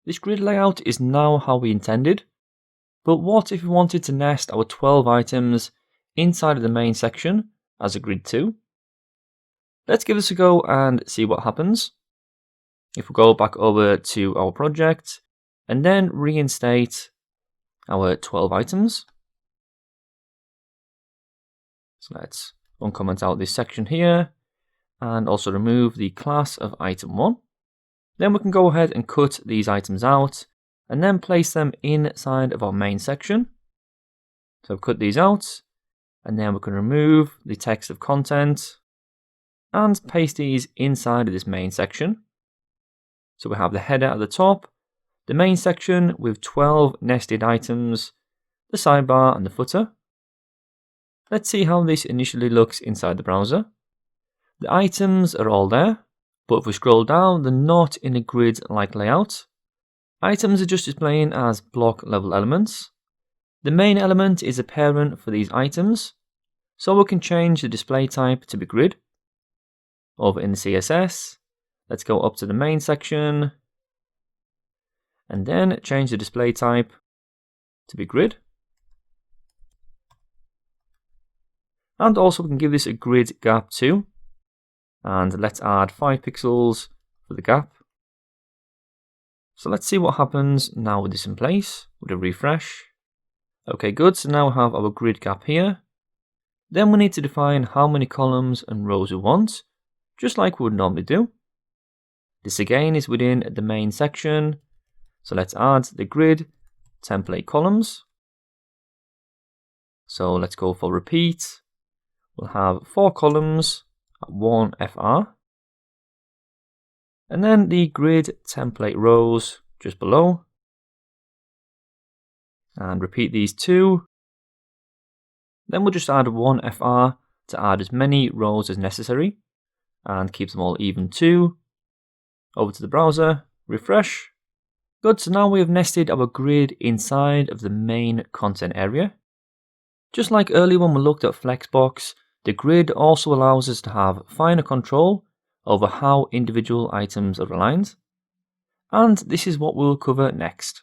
This grid layout is now how we intended, but what if we wanted to nest our 12 items inside of the main section as a grid too? Let's give this a go and see what happens. If we go back over to our project and then reinstate our 12 items. So let's uncomment out this section here and also remove the class of item 1. Then we can go ahead and cut these items out and then place them inside of our main section. So cut these out and then we can remove the text of content and paste these inside of this main section. So we have the header at the top, the main section with 12 nested items, the sidebar and the footer. Let's see how this initially looks inside the browser. The items are all there, but if we scroll down, they're not in a grid-like layout. Items are just displaying as block level elements. The main element is a parent for these items, so we can change the display type to be grid. Over in the CSS, let's go up to the main section, and then change the display type to be grid. And also we can give this a grid gap too. And let's add 5 pixels for the gap. So let's see what happens now with this in place, with a refresh. Okay, good, so now we have our grid gap here. Then we need to define how many columns and rows we want, just like we would normally do. This again is within the main section. So let's add the grid template columns. So let's go for repeat. We'll have 4 columns at 1 FR. And then the grid template rows just below. And repeat these 2. Then we'll just add 1 FR to add as many rows as necessary. And keep them all even too. Over to the browser, refresh. Good, so now we have nested our grid inside of the main content area. Just like earlier when we looked at Flexbox, the grid also allows us to have finer control over how individual items are aligned. And this is what we'll cover next.